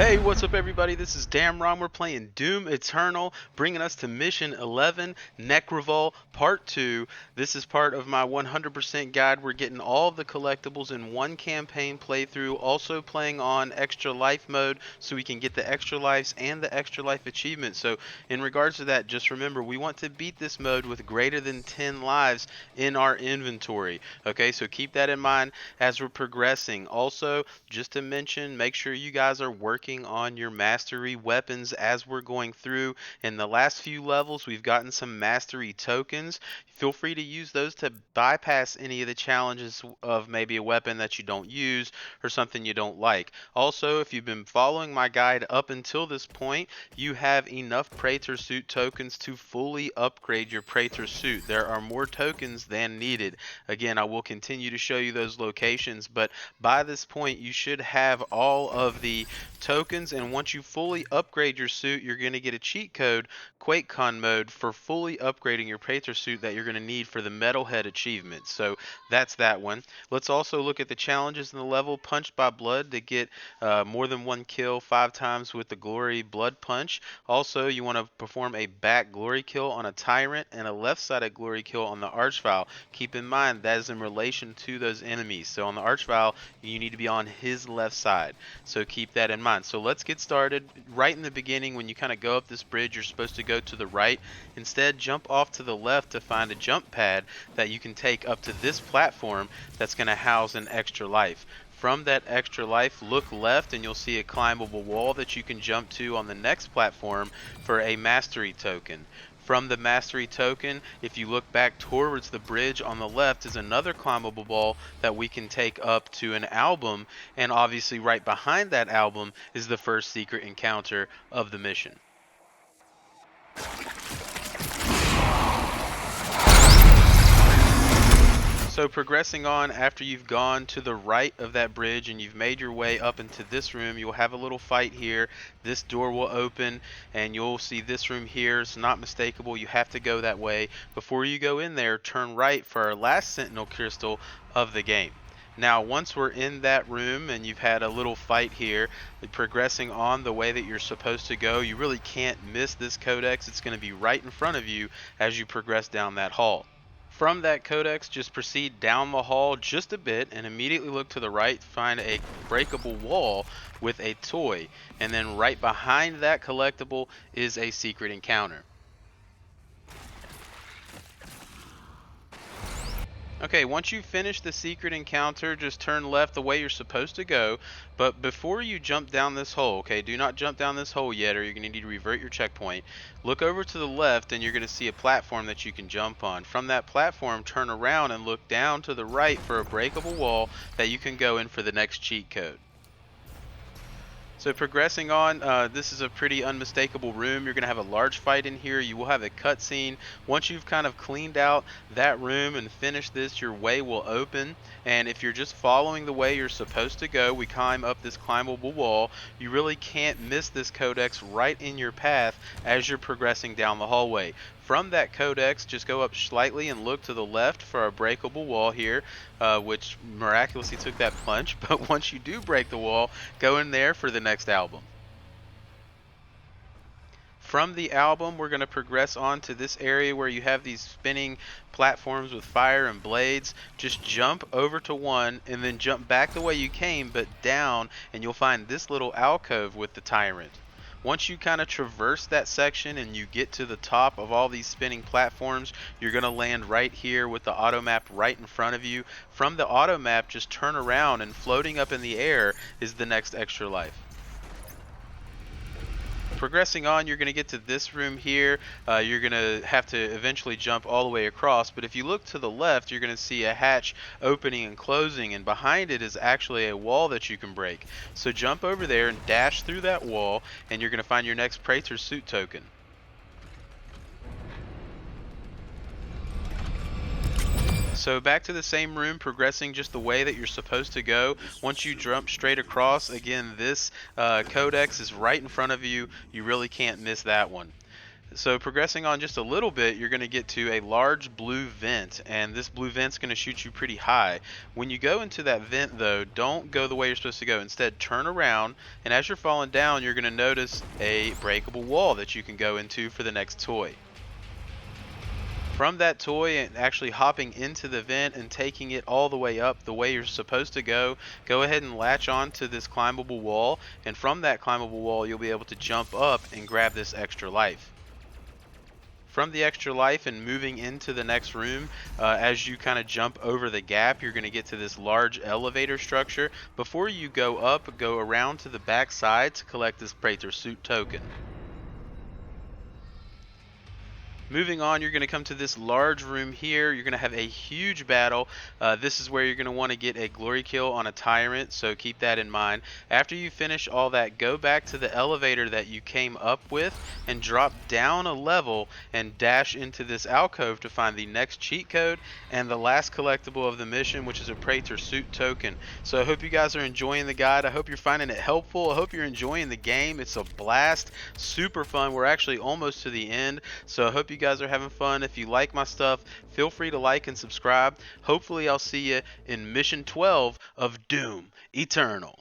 Hey, what's up everybody? This is xxDAMRONxx. We're playing Doom Eternal, bringing us to Mission 11, Nekravol Part II. This is part of my 100% guide. We're getting all of the collectibles in one campaign playthrough, also playing on extra life mode so we can get the extra lives and the extra life achievements. So in regards to that, just remember we want to beat this mode with greater than 10 lives in our inventory. Okay, so keep that in mind as we're progressing. Also, just to mention, make sure you guys are working on your mastery weapons as we're going through. In the last few levels, we've gotten some mastery tokens. Feel free to use those to bypass any of the challenges of maybe a weapon that you don't use or something you don't like. Also, if you've been following my guide up until this point, you have enough Praetor suit tokens to fully upgrade your Praetor suit. There are more tokens than needed. Again, I will continue to show you those locations, but by this point you should have all of the tokens, and once you fully upgrade your suit, you're going to get a cheat code, Quakecon mode, for fully upgrading your Praetor suit that you're going to need for the Metalhead achievement. So that's that one. Let's also look at the challenges in the level. Punched by blood to get more than one kill 5 times with the glory blood punch. Also, you want to perform a back glory kill on a Tyrant and a left-sided glory kill on the Archvile. Keep in mind that is in relation to those enemies. So on the Archvile, you need to be on his left side. So keep that in mind. So let's get started. Right in the beginning, when you kind of go up this bridge, you're supposed to go to the right. Instead, jump off to the left to find a jump pad that you can take up to this platform that's going to house an extra life. From that extra life, look left and you'll see a climbable wall that you can jump to on the next platform for a mastery token. From the mastery token, if you look back towards the bridge on the left, is another climbable wall that we can take up to an album, and obviously right behind that album is the first secret encounter of the mission. So progressing on, after you've gone to the right of that bridge and you've made your way up into this room, you'll have a little fight here. This door will open and you'll see this room here. It's not mistakable. You have to go that way. Before you go in there, turn right for our last Sentinel Crystal of the game. Now, once we're in that room and you've had a little fight here, progressing on the way that you're supposed to go, you really can't miss this Codex. It's going to be right in front of you as you progress down that hall. From that Codex, just proceed down the hall just a bit and immediately look to the right, find a breakable wall with a toy, and then right behind that collectible is a secret encounter. Okay, once you finish the secret encounter, just turn left the way you're supposed to go. But before you jump down this hole, okay, do not jump down this hole yet or you're going to need to revert your checkpoint. Look over to the left and you're going to see a platform that you can jump on. From that platform, turn around and look down to the right for a breakable wall that you can go in for the next cheat code. So progressing on, this is a pretty unmistakable room. You're going to have a large fight in here. You will have a cutscene. Once you've kind of cleaned out that room and finished this, your way will open. And if you're just following the way you're supposed to go, we climb up this climbable wall. You really can't miss this Codex right in your path as you're progressing down the hallway. From that Codex, just go up slightly and look to the left for a breakable wall here, which miraculously took that punch. But once you do break the wall, go in there for the next album. From the album, we're going to progress on to this area where you have these spinning platforms with fire and blades. Just jump over to one and then jump back the way you came, but down, and you'll find this little alcove with the Tyrant. Once you kind of traverse that section and you get to the top of all these spinning platforms, you're going to land right here with the Automap right in front of you. From the Automap, just turn around and floating up in the air is the next extra life. Progressing on, you're going to get to this room here. You're going to have to eventually jump all the way across, but if you look to the left, you're going to see a hatch opening and closing, and behind it is actually a wall that you can break. So jump over there and dash through that wall, and you're going to find your next Praetor suit token. So back to the same room, progressing just the way that you're supposed to go. Once you jump straight across, again, this Codex is right in front of you. You really can't miss that one. So progressing on just a little bit, you're going to get to a large blue vent, and this blue vent's going to shoot you pretty high. When you go into that vent though, don't go the way you're supposed to go. Instead, turn around, and as you're falling down, you're going to notice a breakable wall that you can go into for the next toy. From that toy and actually hopping into the vent and taking it all the way up the way you're supposed to go ahead and latch on to this climbable wall, and from that climbable wall you'll be able to jump up and grab this extra life. From the extra life and moving into the next room, as you kind of jump over the gap, you're going to get to this large elevator structure. Before you go up, go around to the back side to collect this Praetor suit token. Moving on, you're going to come to this large room here. You're going to have a huge battle. This is where you're going to want to get a glory kill on a Tyrant, so keep that in mind. After you finish all that, go back to the elevator that you came up with and drop down a level and dash into this alcove to find the next cheat code and the last collectible of the mission, which is a Praetor suit token. So I hope you guys are enjoying the guide. I hope you're finding it helpful. I hope you're enjoying the game. It's a blast, super fun. We're actually almost to the end, so I hope you guys are having fun. If you like my stuff, feel free to like and subscribe. Hopefully I'll see you in mission 12 of Doom Eternal.